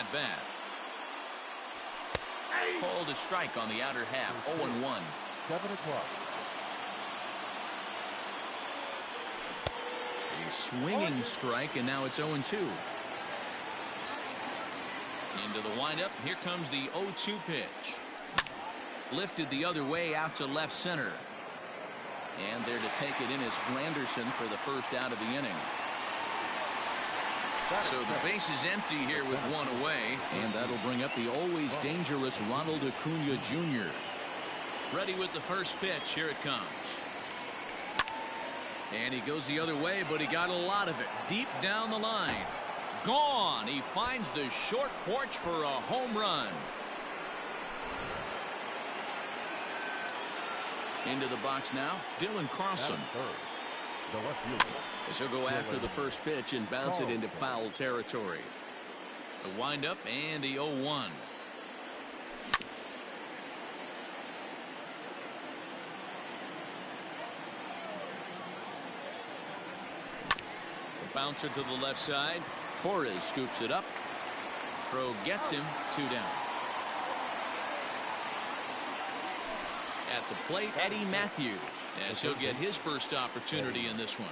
at bat. Called a strike on the outer half. 0-1. 7 o'clock. A swinging strike, and now it's 0-2. Into the windup. Here comes the 0-2 pitch. Lifted the other way out to left center. And there to take it in is Granderson for the first out of the inning. So the base is empty here with one away, and that'll bring up the always dangerous Ronald Acuna Jr. Ready with the first pitch. Here it comes. And he goes the other way, but he got a lot of it deep down the line. Gone. He finds the short porch for a home run. Into the box now, Dylan Carlson. The left fielder. As he'll go after the first pitch and bounce it into foul territory. The windup and the 0-1. The bouncer to the left side. Torres scoops it up. Throw gets him. 2 down. At the plate, Eddie Matthews, as he'll get his first opportunity in this one.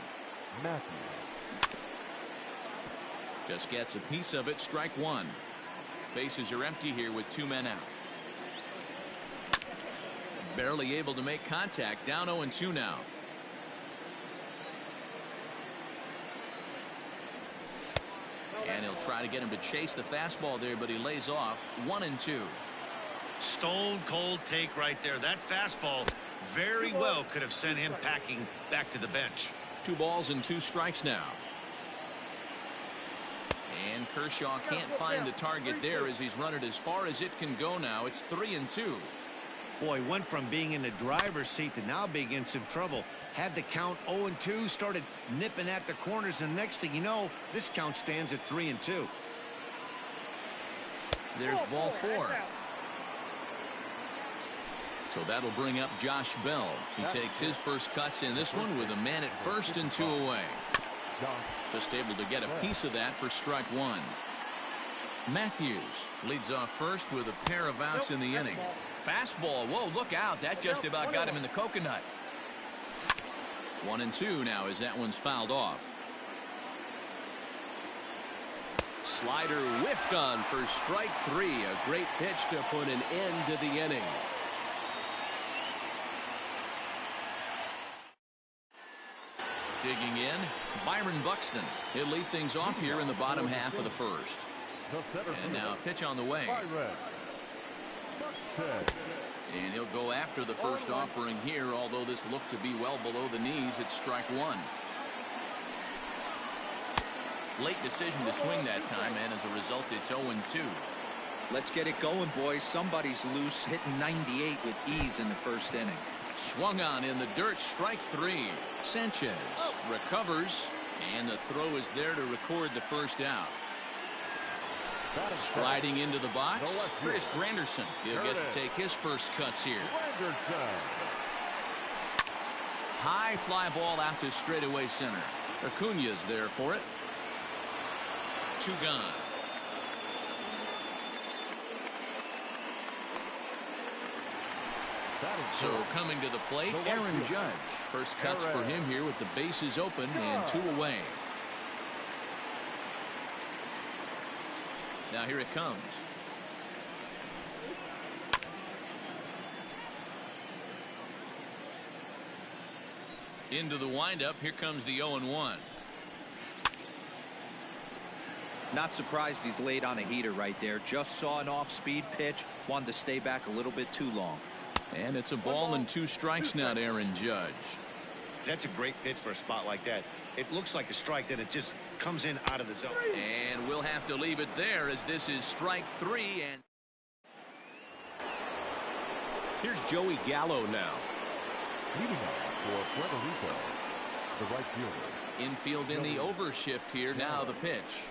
Matthews. Just gets a piece of it. Strike 1. Bases are empty here with 2 men out. Barely able to make contact. Down 0-2 now. And he'll try to get him to chase the fastball there, but he lays off. 1-2. Stone cold take right there. That fastball very well could have sent him packing back to the bench. 2 balls and 2 strikes now. And Kershaw can't find the target there as he's run it as far as it can go now. It's 3-2. Boy, went from being in the driver's seat to now being in some trouble. Had the count 0-2, started nipping at the corners, and next thing you know, this count stands at 3-2. There's ball 4. So that'll bring up Josh Bell. He takes his first cuts in this one with a man at first and 2 away. Just able to get a piece of that for strike 1. Matthews leads off first with a pair of outs in the inning. Fastball. Whoa, look out. That just about got him in the coconut. 1-2 now as that one's fouled off. Slider whiffed on for strike 3. A great pitch to put an end to the inning. Digging in, Byron Buxton. He'll lead things off here in the bottom half of the first. And now a pitch on the way. And he'll go after the first offering here, although this looked to be well below the knees. It's strike 1. Late decision to swing that time, and as a result, it's 0-2. Let's get it going, boys. Somebody's loose, hitting 98 with ease in the first inning. Swung on in the dirt. Strike 3. Sanchez recovers, and the throw is there to record the first out. Striding into the box, Chris Granderson. He'll get to take his first cuts here. High fly ball out to straightaway center. Acuna's there for it. 2 gone. So coming to the plate, Aaron Judge. First cuts for him here with the bases open and 2 away. Now here it comes. Into the windup. Here comes the 0-1. Not surprised he's laid on a heater right there. Just saw an off-speed pitch. Wanted to stay back a little bit too long. And it's a ball and 2 strikes now to Aaron Judge. That's a great pitch for a spot like that. It looks like a strike, that it just comes in out of the zone. And we'll have to leave it there as this is strike 3. And here's Joey Gallo now. Leading off for Puerto Rico, the right fielder. Infield in the overshift here. Now the pitch.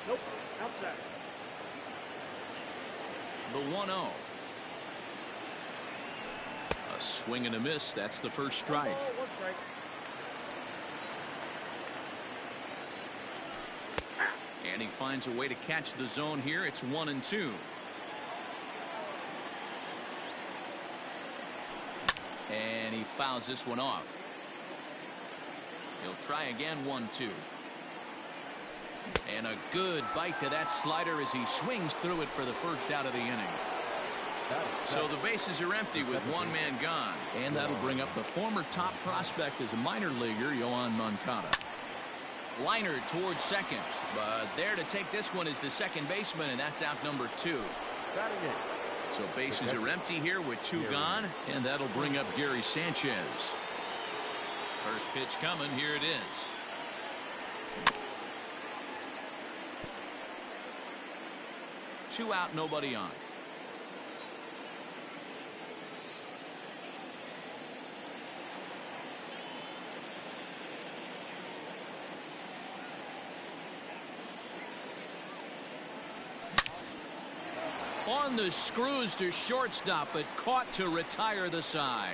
Nope, outside. The 1-0. A swing and a miss. That's the first strike. And And he finds a way to catch the zone here. It's 1-2. And he fouls this one off. He'll try again, 1-2. And a good bite to that slider as he swings through it for the first out of the inning. So the bases are empty with one man gone. And that'll bring up the former top prospect as a minor leaguer, Yoan Moncada. Liner towards second. But there to take this one is the second baseman, and that's out number 2. So bases are empty here with 2 gone, and that'll bring up Gary Sanchez. First pitch coming. Here it is. Two out, nobody on. On the screws to shortstop, but caught to retire the side.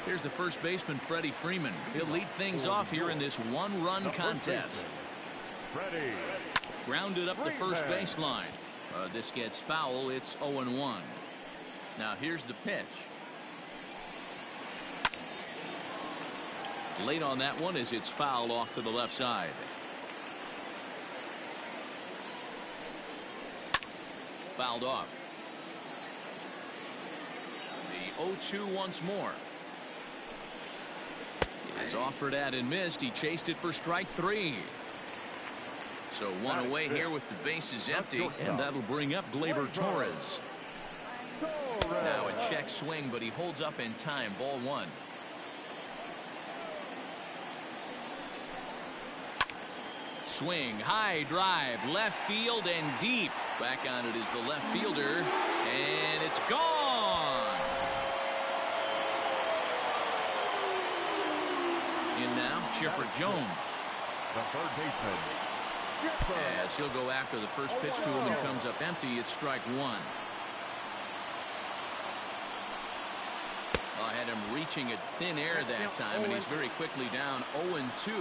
Here's the first baseman, Freddie Freeman. He'll lead things off here in this one-run contest. Freddie. Grounded up the first baseline. This gets foul. It's 0-1. Now here's the pitch. Late on that one as it's fouled off to the left side. Fouled off. The 0-2 once more. He is offered at and missed. He chased it for strike 3. So one away here with the bases empty, and that'll bring up Gleyber Torres. Now a check swing, but he holds up in time. Ball 1. Swing, high drive, left field and deep. Back on it is the left fielder, and it's gone. In now, Chipper Jones. The third baseman. As he'll go after the first pitch to him and comes up empty, it's strike 1. I had him reaching at thin air that time, and he's very quickly down 0-2.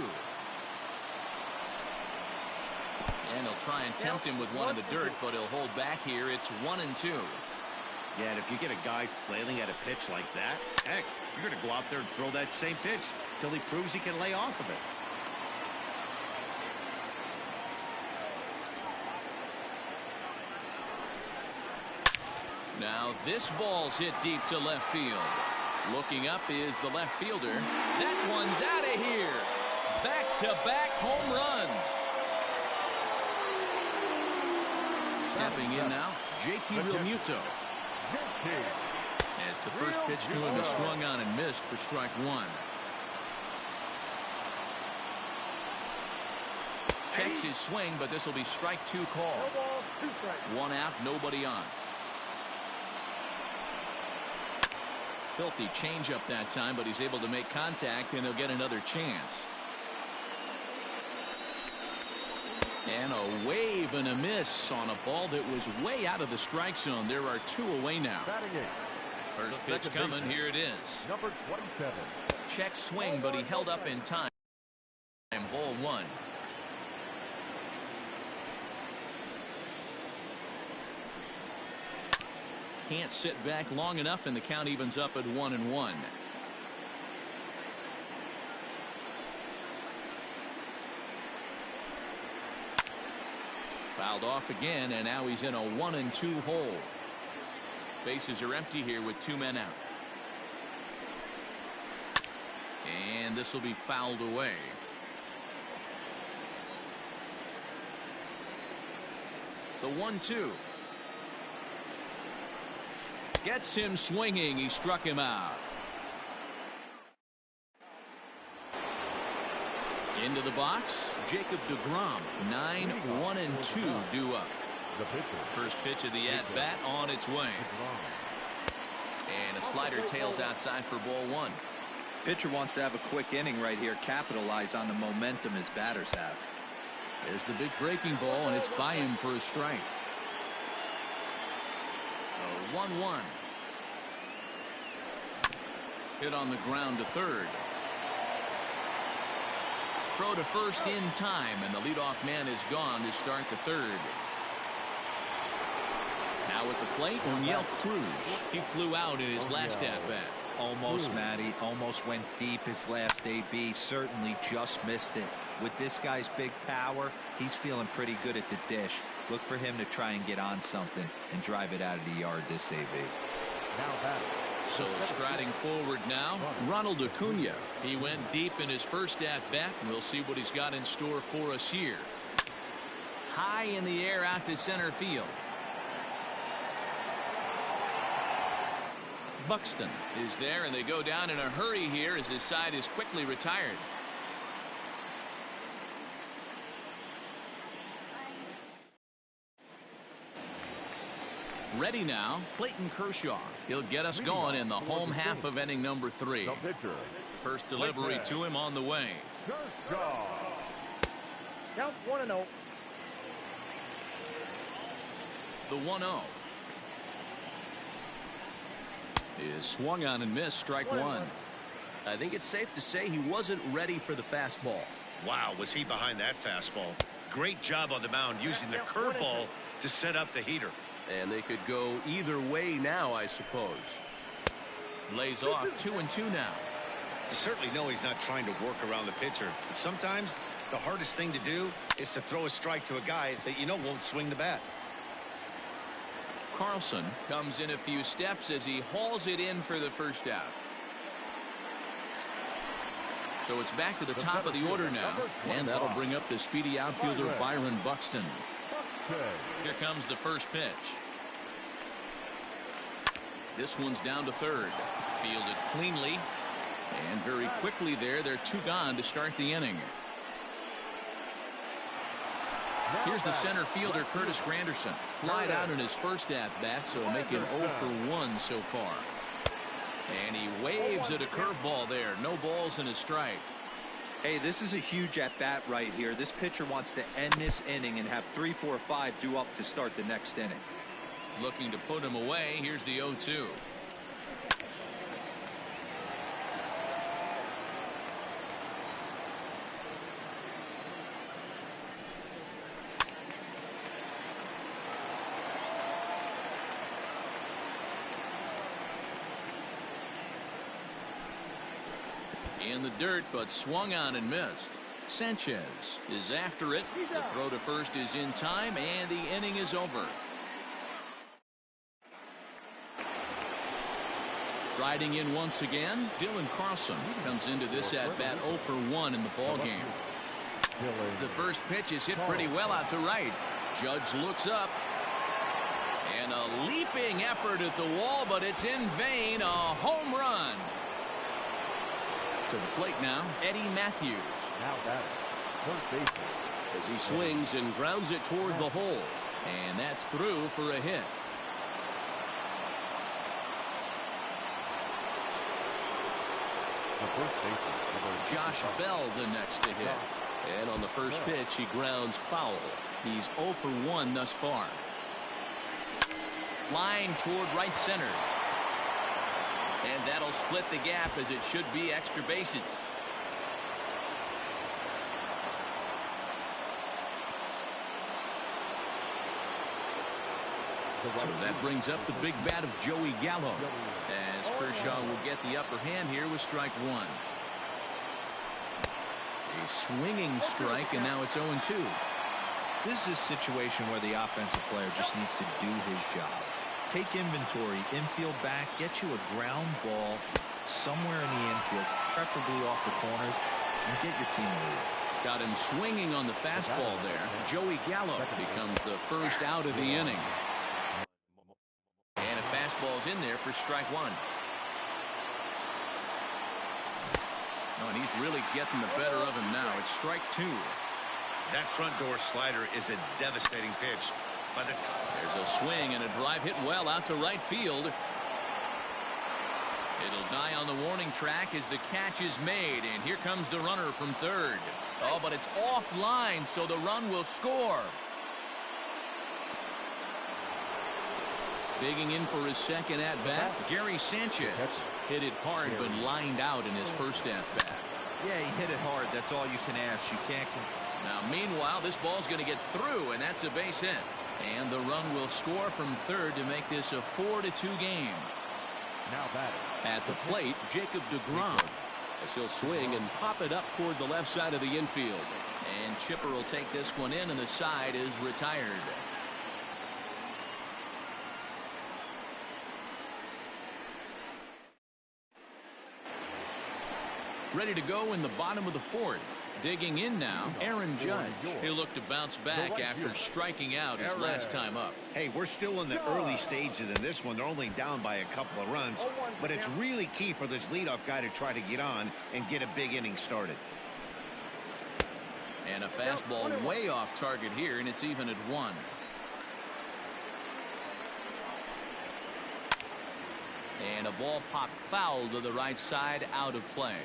And he'll try and tempt him with one in the dirt, but he'll hold back here. It's 1-2. Yeah, and if you get a guy flailing at a pitch like that, heck, you're going to go out there and throw that same pitch till he proves he can lay off of it. Now this ball's hit deep to left field. Looking up is the left fielder. That one's out of here. Back-to-back home runs. Stepping in now, JT Realmuto. As the first pitch to him is swung on and missed for strike 1. Checks his swing, but this will be strike 2 call. 1 out, nobody on. Filthy changeup that time, but he's able to make contact, and he'll get another chance. And a wave and a miss on a ball that was way out of the strike zone. There are 2 away now. First pitch coming. Here it is. Number 27. Check swing, but he held up in time. Ball 1. Can't sit back long enough, and the count evens up at 1-1. Fouled off again, and now he's in a 1-2 hole. Bases are empty here with 2 men out. And this will be fouled away. The 1-2. Gets him swinging. He struck him out. Into the box, Jacob deGrom. 9-1-2 due up. The pitcher. First pitch of the at-bat on its way. And a slider tails outside for ball 1. Pitcher wants to have a quick inning right here, capitalize on the momentum his batters have. There's the big breaking ball, and it's by him for a strike. 1-1. Hit on the ground to third. Throw to first in time, and the leadoff man is gone to start the third. Now at the plate, Oneil Cruz. He flew out in his last at-bat. Almost, Matty. Almost went deep his last AB. Certainly just missed it. With this guy's big power, he's feeling pretty good at the dish. Look for him to try and get on something and drive it out of the yard this AB. So striding forward now, Ronald Acuna. He went deep in his first at-bat. We'll see what he's got in store for us here. High in the air out to center field. Buxton is there, and they go down in a hurry here as his side is quickly retired. Ready now, Clayton Kershaw. He'll get us going in the home half of inning number 3. First delivery to him on the way. Count 1-0. The 1-0 is swung on and missed. Strike one. I think it's safe to say he wasn't ready for the fastball. Wow, was he behind that fastball. Great job on the mound using the curveball to set up the heater. And they could go either way now, I suppose. Lays off 2-2 now. You certainly know he's not trying to work around the pitcher, but sometimes the hardest thing to do is to throw a strike to a guy that you know won't swing the bat. Carlson comes in a few steps as he hauls it in for the first out. So it's back to the top of the order now, and that'll bring up the speedy outfielder Byron Buxton. Here comes the first pitch. This one's down to third. Fielded cleanly, and very quickly there, they're 2 gone to start the inning. Here's the center fielder, Curtis Granderson. Flied out in his first at-bat, so making 0 for 1 so far. And he waves at a curveball there. No balls and a strike. Hey, this is a huge at-bat right here. This pitcher wants to end this inning and have 3, 4, 5 due up to start the next inning. Looking to put him away. Here's the 0-2. In the dirt, but swung on and missed. Sanchez is after it. The throw to first is in time, and the inning is over. Striding in once again, Dylan Carlson comes into this at-bat 0 for 1 in the ballgame. The first pitch is hit pretty well out to right. Judge looks up. And a leaping effort at the wall, but it's in vain. A home run. To the plate now, Eddie Matthews. Now batting, first baseman. As he swings and grounds it toward the hole. And that's through for a hit. The first baseman. Josh Bell the next to hit. And on the first pitch, he grounds foul. He's 0 for 1 thus far. Line toward right center. And that'll split the gap, as it should be extra bases. So that brings up the big bat of Joey Gallo, as Kershaw will get the upper hand here with strike one. A swinging strike, and now it's 0-2. This is a situation where the offensive player just needs to do his job. Take inventory, infield back, get you a ground ball somewhere in the infield, preferably off the corners, and get your team a lead. Got him swinging on the fastball there. Joey Gallo becomes the first out of the inning. And a fastball's in there for strike one. Oh, and he's really getting the better of him now. It's strike two. That front door slider is a devastating pitch. There's a swing and a drive hit well out to right field. It'll die on the warning track as the catch is made, and here comes the runner from third. Oh, but it's offline, so the run will score. Digging in for his second at-bat, Gary Sanchez. Hit it hard, but lined out in his first at-bat. Yeah, he hit it hard. That's all you can ask. You can't control. Now, meanwhile, this ball's going to get through, and that's a base hit. And the run will score from third to make this a 4-2 game. Now batting. At the plate, Jacob deGrom, as he'll swing and pop it up toward the left side of the infield. And Chipper will take this one in, and the side is retired. Ready to go in the bottom of the fourth. Digging in now, Aaron Judge. He'll look to bounce back after striking out his last time up. Hey, we're still in the early stages in this one. They're only down by a couple of runs, but it's really key for this leadoff guy to try to get on and get a big inning started. And a fastball way off target here, and it's even at 1. And a ball popped foul to the right side, out of play.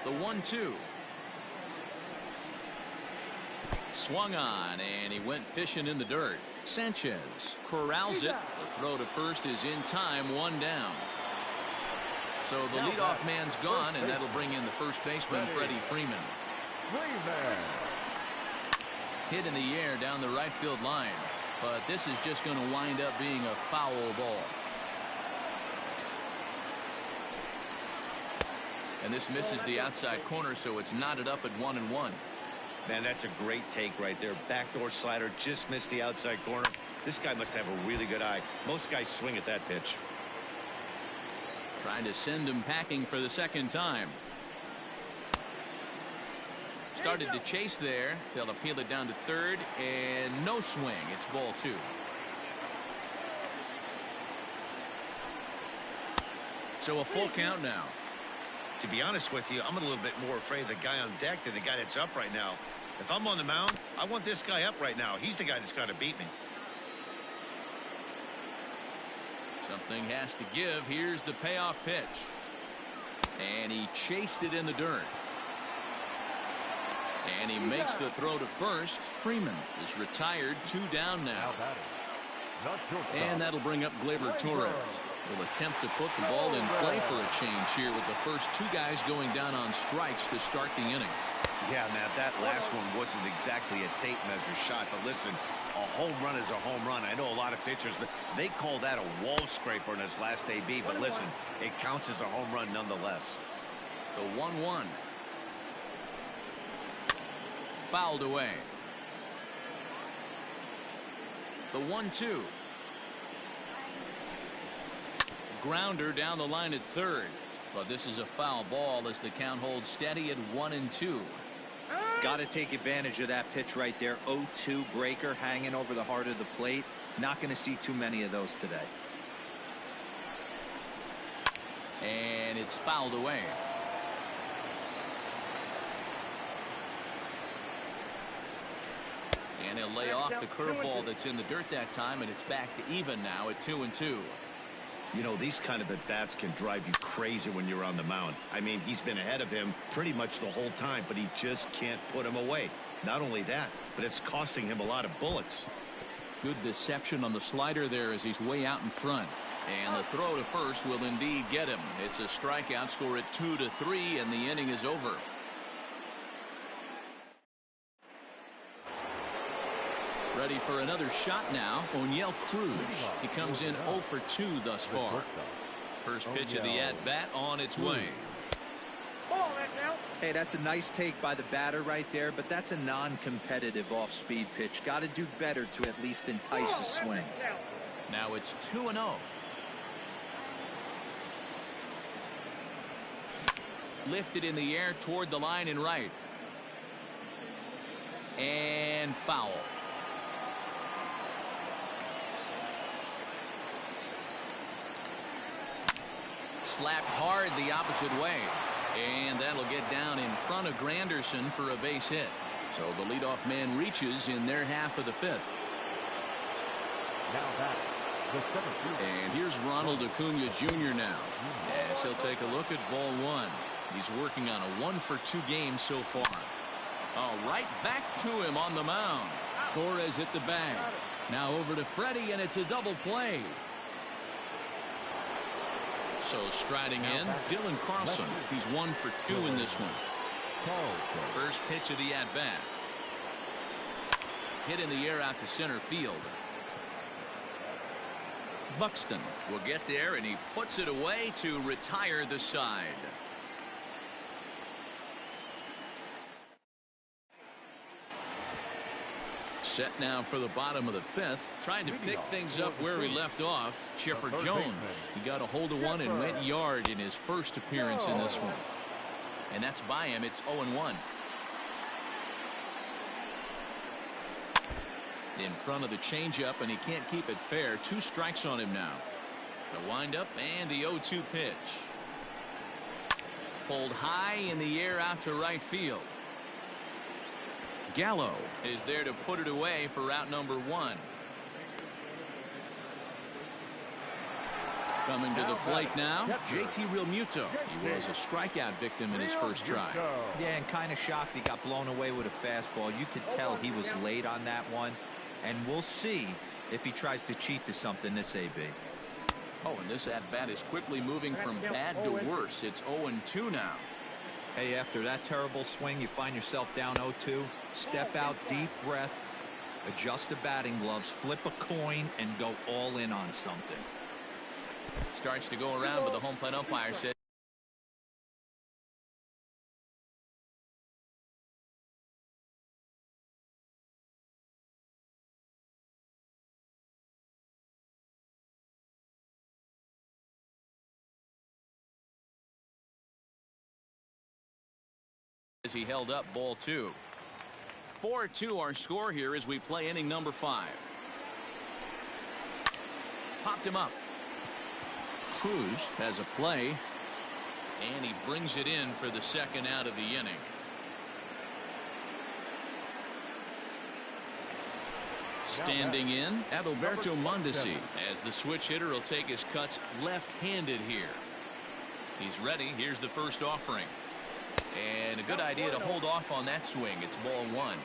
The 1-2. Swung on, and he went fishing in the dirt. Sanchez corrals it. The throw to first is in time, 1 down. So the leadoff man's gone, and that'll bring in the first baseman, Freddie Freeman. Hit in the air down the right field line, but this is just going to wind up being a foul ball. And this misses the outside corner, so it's knotted up at 1-1. Man, that's a great take right there. Backdoor slider, just missed the outside corner. This guy must have a really good eye. Most guys swing at that pitch. Trying to send him packing for the second time. Started to chase there. They'll appeal it down to third, and no swing. It's ball 2. So a full count now. To be honest with you, I'm a little bit more afraid of the guy on deck than the guy that's up right now. If I'm on the mound, I want this guy up right now. He's the guy that's got to beat me. Something has to give. Here's the payoff pitch. And he chased it in the dirt. And he makes the throw to first. Freeman is retired, 2 down now. And that'll bring up Gleyber Torres. Will attempt to put the ball in play for a change here with the first 2 guys going down on strikes to start the inning. Yeah, Matt, that last one wasn't exactly a tape measure shot, but listen, a home run is a home run. I know a lot of pitchers, they call that a wall scraper in his last AB, but listen, it counts as a home run nonetheless. The 1-1. Fouled away. The 1-2. Grounder down the line at third, but this is a foul ball as the count holds steady at 1-2. Got to take advantage of that pitch right there. 0-2 breaker hanging over the heart of the plate. Not going to see too many of those today. And it's fouled away. And he'll lay off the curveball that's in the dirt that time, and it's back to even now at 2-2. You know, these kind of at-bats can drive you crazy when you're on the mound. I mean, he's been ahead of him pretty much the whole time, but he just can't put him away. Not only that, but it's costing him a lot of bullets. Good deception on the slider there as he's way out in front. And the throw to first will indeed get him. It's a strikeout, score at 2-3, and the inning is over. Ready for another shot now. Oneil Cruz. He comes in 0 for 2 thus far. First pitch of the at-bat on its way. Hey, that's a nice take by the batter right there, but that's a non-competitive off-speed pitch. Got to do better to at least entice a swing. Now it's 2-0. Lifted in the air toward the line and right. And foul. Slapped hard the opposite way. And that'll get down in front of Granderson for a base hit. So the leadoff man reaches in their half of the 5th. And here's Ronald Acuna Jr. now. Yes, he'll take a look at ball 1. He's working on a 1 for 2 game so far. Oh, right back to him on the mound. Torres hit the bag. Now over to Freddie, and it's a double play. So striding in, Dylan Carlson. He's 1 for 2 in this one. First pitch of the at-bat. Hit in the air out to center field. Buxton will get there, and he puts it away to retire the side. Set now for the bottom of the 5th. Trying to pick things up where he left off. Chipper Jones. He got a hold of one and went yard in his first appearance in this one. And that's by him. It's 0-1. In front of the changeup, and he can't keep it fair. 2 strikes on him now. The windup and the 0-2 pitch. Pulled high in the air out to right field. Gallo is there to put it away for out number 1. Coming to the plate now, JT Realmuto. He was a strikeout victim in his first try. Yeah, and kind of shocked he got blown away with a fastball. You could tell he was late on that one, and we'll see if he tries to cheat to something this AB. Oh, and this at-bat is quickly moving from bad to worse. It's 0-2 now. Hey, after that terrible swing, you find yourself down 0-2. Step out, deep breath, adjust the batting gloves, flip a coin, and go all in on something. Starts to go around, but the home plate umpire says he held up ball 2. 4-2 our score here as we play inning number 5. Popped him up. Cruz has a play, and he brings it in for the second out of the inning. Standing in, Adalberto Mondesi, as the switch hitter will take his cuts left-handed here. He's ready. Here's the first offering. And a good idea to hold off on that swing. It's ball 1.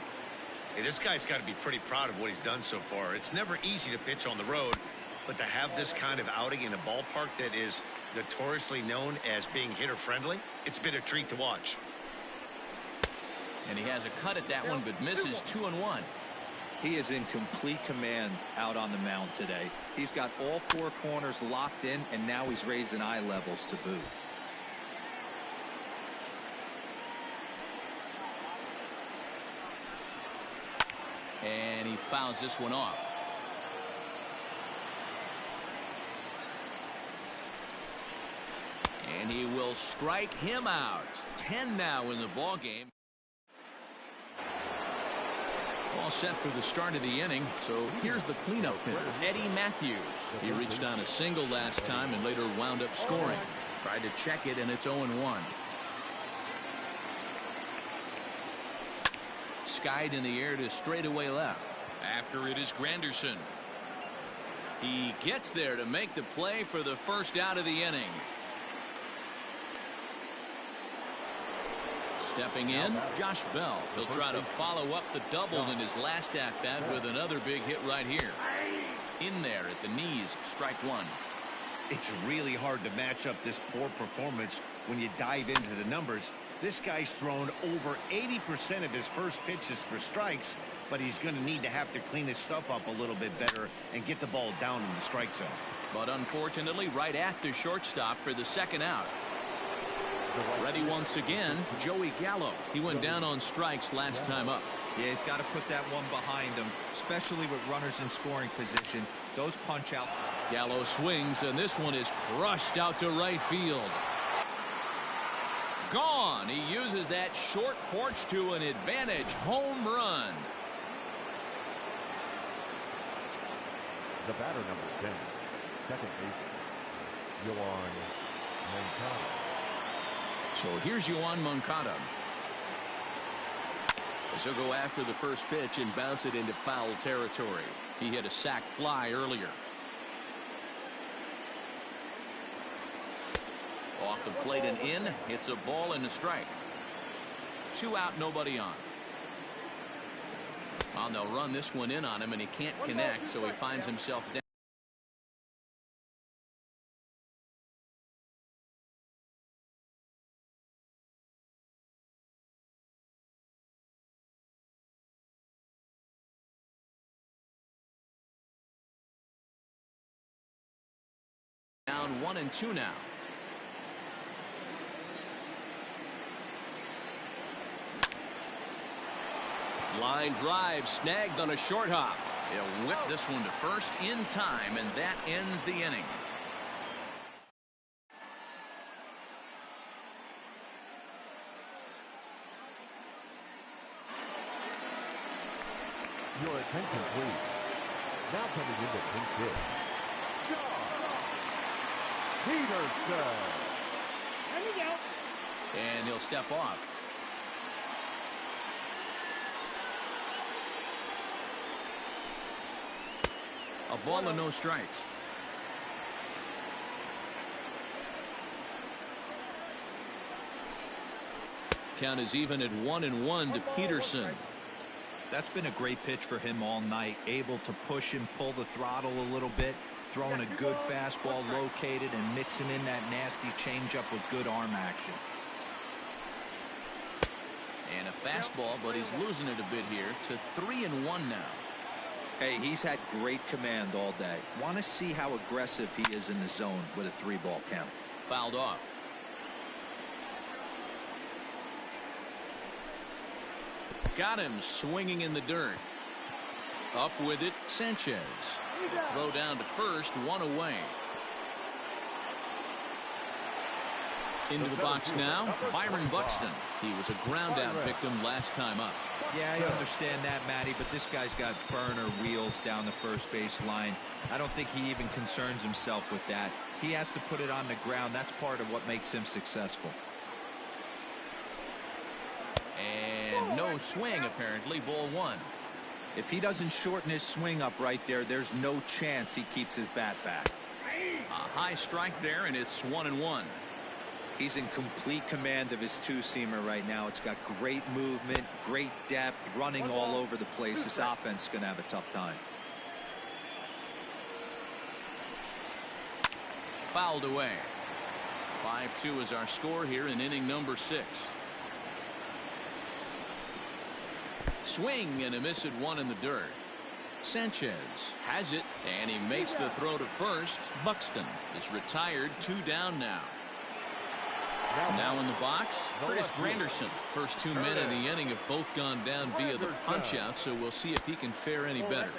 Hey, this guy's got to be pretty proud of what he's done so far. It's never easy to pitch on the road, but to have this kind of outing in a ballpark that is notoriously known as being hitter-friendly, it's been a treat to watch. And he has a cut at that one, but misses 2-1. He is in complete command out on the mound today. He's got all 4 corners locked in, and now he's raising eye levels to boot. And he fouls this one off. And he will strike him out. 10 now in the ball game. All set for the start of the inning. So here's the cleanup hitter, Eddie Matthews. He reached on a single last time and later wound up scoring. Tried to check it, and it's 0-1. Skied in the air to straightaway left. After it is Granderson. He gets there to make the play for the first out of the inning. Stepping in, Josh Bell. He'll try to follow up the double in his last at-bat with another big hit right here. In there at the knees, strike 1. It's really hard to match up this poor performance when you dive into the numbers. This guy's thrown over 80% of his first pitches for strikes, but he's going to need to have to clean his stuff up a little bit better and get the ball down in the strike zone. But unfortunately, right at the shortstop for the second out. Ready once again, Joey Gallo. He went down on strikes last time up. Yeah, he's got to put that one behind him, especially with runners in scoring position. Those punch outs. Gallo swings, and this one is crushed out to right field. Gone. He uses that short porch to an advantage home run. The batter, number 10, second baseman, Yoan Moncada. So here's Yoan Moncada. So go after the first pitch and bounce it into foul territory. He hit a sac fly earlier. Off the plate and in. It's a ball and a strike. 2 out, nobody on. Well, they'll run this one in on him, and he can't connect, so he finds himself down. Down 1-2 now. Line drive snagged on a short hop. He'll whip this one to first in time, and that ends the inning. Your attention, please. Now coming into pinch hit, Josh Peterson. And he'll step off. A ball and no strikes. Count is even at 1-1 to Peterson. That's been a great pitch for him all night. Able to push and pull the throttle a little bit. Throwing a good fastball located and mixing in that nasty changeup with good arm action. And a fastball, but he's losing it a bit here to 3-1 now. Hey, he's had great command all day. Want to see how aggressive he is in the zone with a 3-ball count. Fouled off. Got him swinging in the dirt. Up with it, Sanchez. The throw down to first, one away. Into the box now, Byron Buxton. He was a ground-out victim last time up. Yeah, I understand that, Matty, but this guy's got burner wheels down the first base line. I don't think he even concerns himself with that. He has to put it on the ground. That's part of what makes him successful. And no swing, apparently. Ball one. If he doesn't shorten his swing up right there, there's no chance he keeps his bat back. A high strike there, and it's 1-1. He's in complete command of his two-seamer right now. It's got great movement, great depth, running all over the place. This offense is going to have a tough time. Fouled away. 5-2 is our score here in inning number 6. Swing and a miss at one in the dirt. Sanchez has it, and he makes the throw to first. Buxton is retired, 2 down now. Now in the box, Curtis Granderson. First 2 men in the inning have both gone down via the punch-out, so we'll see if he can fare any better.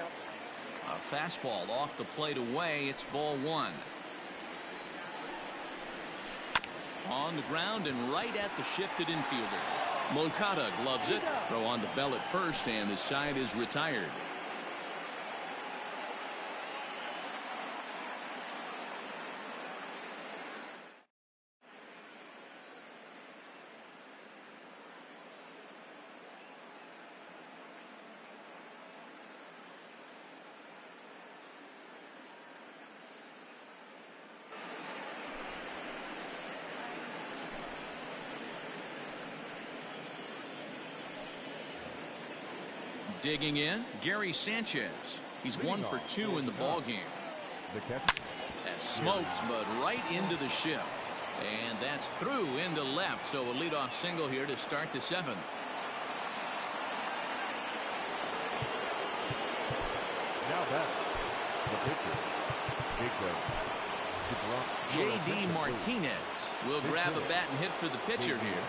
A fastball off the plate away. It's ball one. On the ground and right at the shifted infielders. Moncada gloves it. Throw on to Bell at first, and the side is retired. Digging in, Gary Sanchez. He's 1 for 2 in the ball game. That smoked, but right into the shift. And that's through into left, so a leadoff single here to start the 7th. Now back, the pitcher, J.D. Martinez will grab a bat and hit for the pitcher here.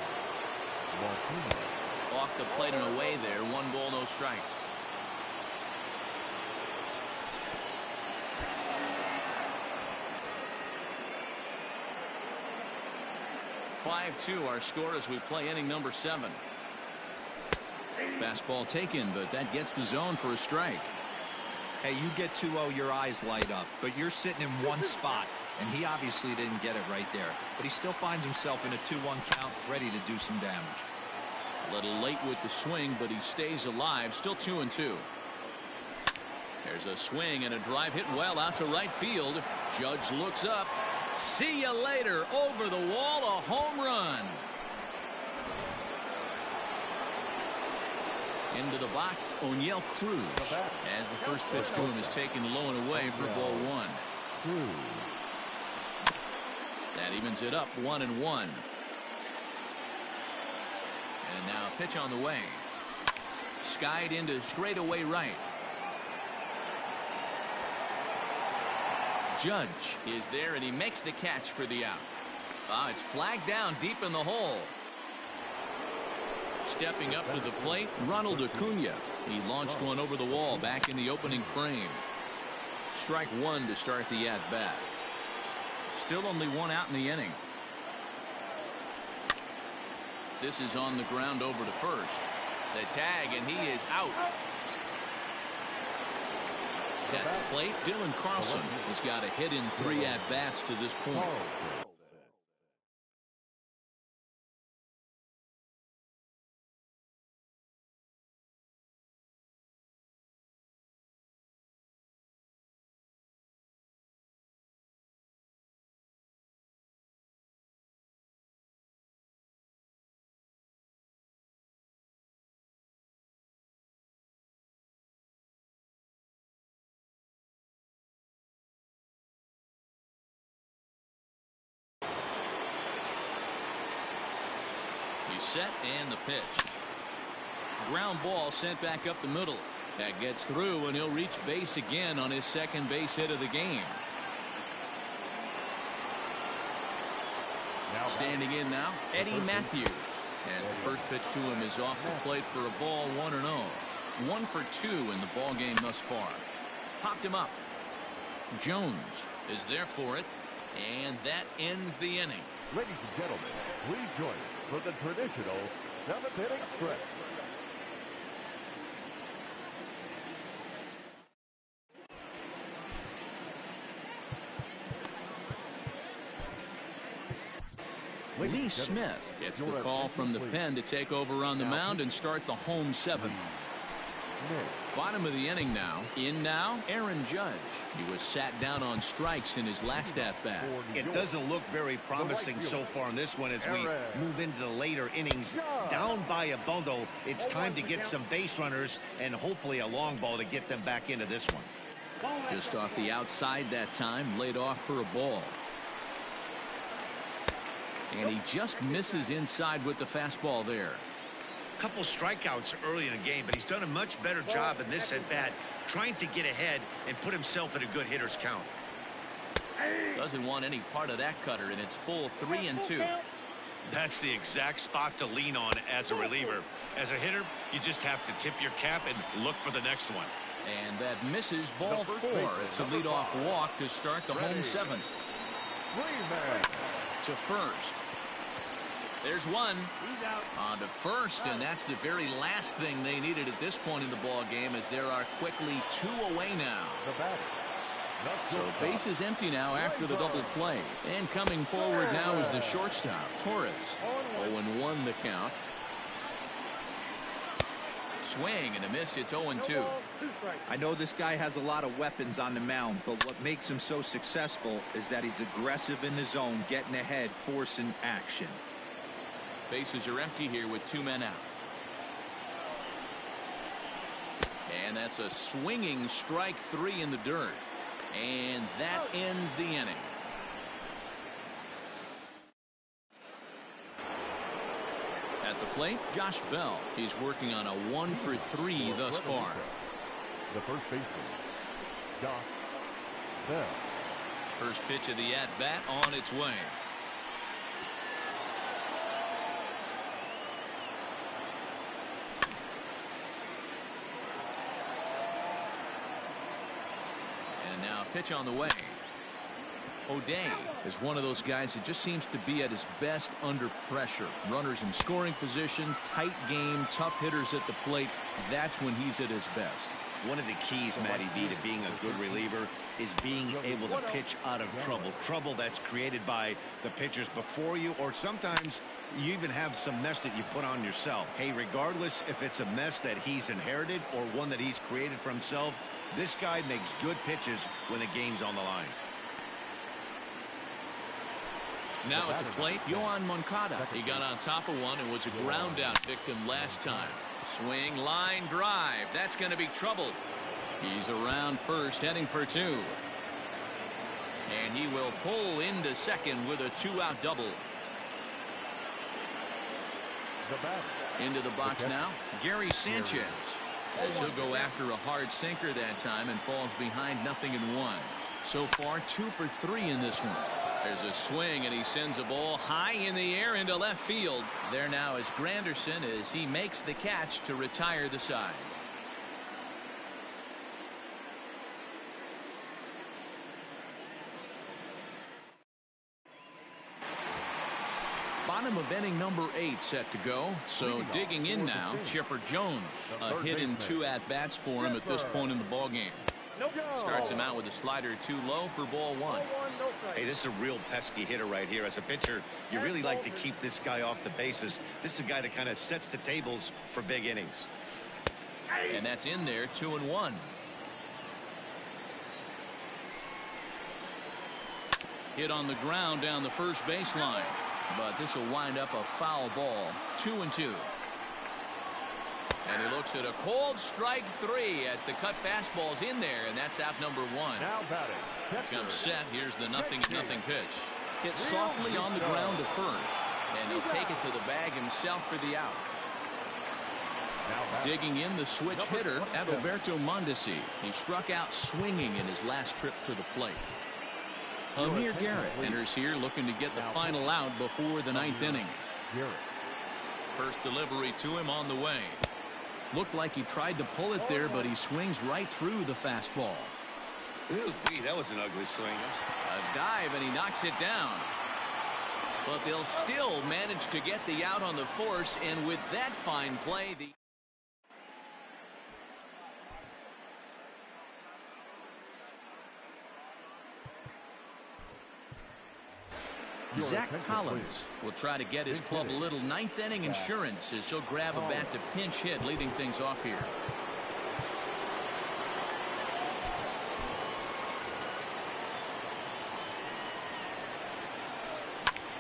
Off the plate and away there. 1 ball, no strikes. (5-2) our score as we play inning number 7. Fastball taken, but that gets the zone for a strike. Hey, you get 2-0, your eyes light up, but you're sitting in one spot, and he obviously didn't get it right there. But he still finds himself in a 2-1 count, ready to do some damage. A little late with the swing, but he stays alive. Still 2-2. There's a swing and a drive hit well out to right field. Judge looks up. See you later. Over the wall, a home run. Into the box, O'Neill Cruz, as the first pitch to him is taken low and away for ball one. That evens it up 1-1. And now a pitch on the way. Skied into straightaway right. Judge is there, and he makes the catch for the out. It's flagged down deep in the hole. Stepping up to the plate, Ronald Acuna. He launched one over the wall back in the opening frame. Strike one to start the at-bat. Still only one out in the inning. This is on the ground over to first. The tag, and he is out. At the plate, Dylan Carlson has got a hit in 3 at-bats to this point. Set and the pitch. Ground ball sent back up the middle. That gets through, and he'll reach base again on his second base hit of the game. Standing in now, Eddie Matthews, as the first pitch to him is off the plate for a ball 1-0. 1 for 2 in the ball game thus far. Popped him up. Jones is there for it, and that ends the inning. Ladies and gentlemen, please join us for the traditional 7th inning stretch. Lee Smith gets the call from the pen to take over on the mound and start the home 7th. Bottom of the inning now. In now, Aaron Judge. He was sat down on strikes in his last at-bat. It doesn't look very promising so far in this one as we move into the later innings. Down by a bundle, it's time to get some base runners and hopefully a long ball to get them back into this one. Just off the outside that time, laid off for a ball. And he just misses inside with the fastball there. Couple strikeouts early in the game, but he's done a much better job in this at-bat trying to get ahead and put himself in a good hitter's count. Doesn't want any part of that cutter, and it's full 3-2. That's the exact spot to lean on as a reliever. As a hitter, you just have to tip your cap and look for the next one. And that misses ball 4. It's a leadoff walk to start the home 7th. To first. There's one. On to first, and that's the very last thing they needed at this point in the ball game, as there are quickly 2 away now. So base is empty now after the double play. And coming forward now is the shortstop, Torres. 0-1 the count. Swing and a miss. It's 0-2. I know this guy has a lot of weapons on the mound, but what makes him so successful is that he's aggressive in the zone, getting ahead, forcing action. Bases are empty here with 2 men out. And that's a swinging strike 3 in the dirt. And that ends the inning. At the plate, Josh Bell. He's working on a 1 for 3 thus far. The first baseman, Josh Bell. First pitch of the at-bat on its way. And now pitch on the way. O'Day is one of those guys that just seems to be at his best under pressure. Runners in scoring position, tight game, tough hitters at the plate. That's when he's at his best. One of the keys, Matty V, to being a good reliever is being able to pitch out of trouble. Trouble that's created by the pitchers before you, or sometimes you even have some mess that you put on yourself. Hey, regardless if it's a mess that he's inherited or one that he's created for himself, this guy makes good pitches when the game's on the line. Now at the plate, Yoan Moncada. He got on top of one and was a ground out victim last time. Swing, line drive. That's going to be trouble. He's around first, heading for two. And he will pull into second with a 2-out double. Into the box now, Gary Sanchez. As he'll go after a hard sinker that time and falls behind 0-1. So far, 2 for 3 in this one. There's a swing, and he sends a ball high in the air into left field. There now is Granderson as he makes the catch to retire the side. Bottom of inning number 8 set to go. So digging in now, Chipper Jones. A hit in 2 at-bats for him at this point in the ballgame. Starts him out with a slider too low for ball 1. Hey, this is a real pesky hitter right here. As a pitcher, you really like to keep this guy off the bases. This is a guy that kind of sets the tables for big innings. And that's in there, 2-1. Hit on the ground down the first baseline. But this will wind up a foul ball. 2-2. And he looks at a cold strike 3 as the cut fastball's in there, and that's out number 1. Now batting. Comes set. Here's the 0-0 pitch. Hit softly on the ground to first, and he'll take it to the bag himself for the out. Digging in, the switch hitter, Adalberto Mondesi. He struck out swinging in his last trip to the plate. Amir Garrett enters here looking to get the final out before the 9th inning. First delivery to him on the way. Looked like he tried to pull it there, but he swings right through the fastball. That was an ugly swing. A dive, and he knocks it down. But they'll still manage to get the out on the force, and with that fine play, the Zach Collins will try to get his club a little 9th inning insurance as he'll grab a bat to pinch hit, leading things off here.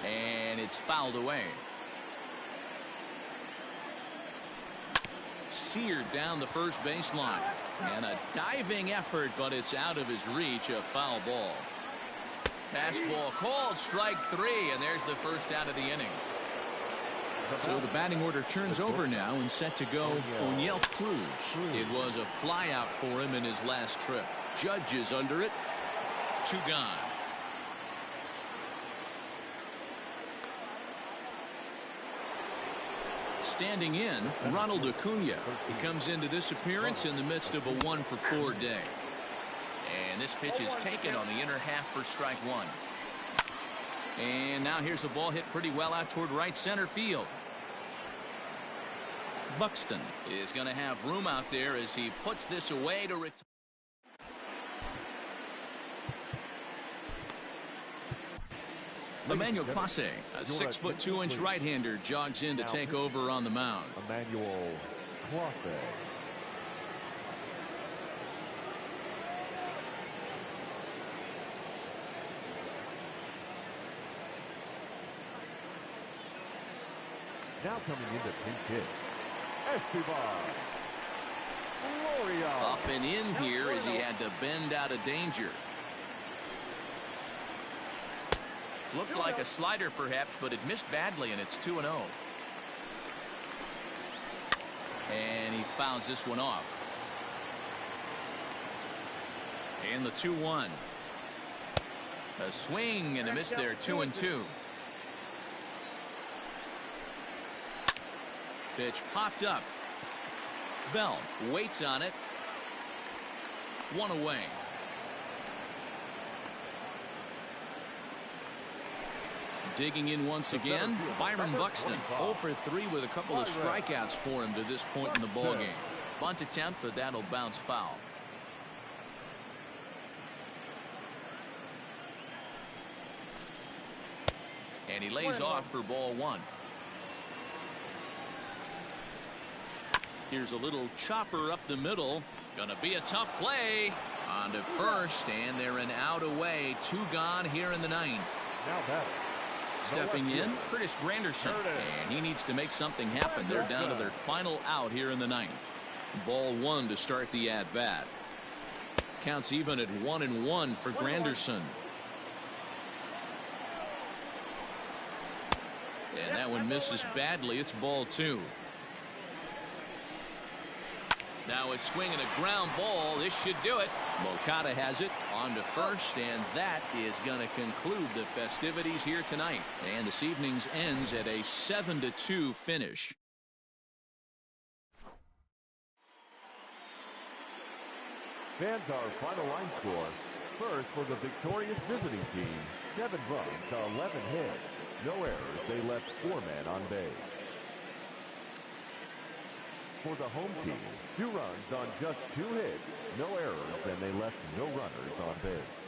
And it's fouled away. Seared down the first baseline. And a diving effort, but it's out of his reach, a foul ball. Fastball called, strike 3, and there's the first out of the inning. So the batting order turns over now and set to go Oneil Cruz. It was a fly out for him in his last trip. Judge is under it. 2 gone. Standing in, Ronald Acuna. He comes into this appearance in the midst of a 1-for-4 day. And this pitch is taken on the inner half for strike 1. And now here's a ball hit pretty well out toward right center field. Buxton is going to have room out there as he puts this away to retire. Emmanuel Clase, a 6'2" right-hander, jogs in to take over on the mound. Emmanuel Clase. Now coming into pinch hit, Esteban Gloria. Up and in here as he had to bend out of danger. Looked like a slider perhaps, but it missed badly, and it's 2-0. And he fouls this one off. And the 2-1. A swing and a miss there, 2-2. Pitch popped up. Bell waits on it. 1 away. Digging in once again, Byron Buxton. 0 for 3 with a couple of strikeouts for him to this point in the ballgame. Bunt attempt, but that'll bounce foul. And he lays off for ball 1. Here's a little chopper up the middle. Gonna be a tough play. On to first, and they're an out away. 2 gone here in the 9th. Now batting, Stepping in, Curtis Granderson, and he needs to make something happen. They're down to their final out here in the ninth. Ball one to start the at-bat. Counts even at 1-1 for Granderson. And that one misses badly. It's ball two. Now a swing and a ground ball. This should do it. Moncada has it on to first, and that is going to conclude the festivities here tonight. And this evening's ends at a 7-2 finish. Fans, our final line score. First for the victorious visiting team, 7 runs to 11 hits. No errors. They left 4 men on base. For the home team, 2 runs on just 2 hits. No errors, and they left no runners on base.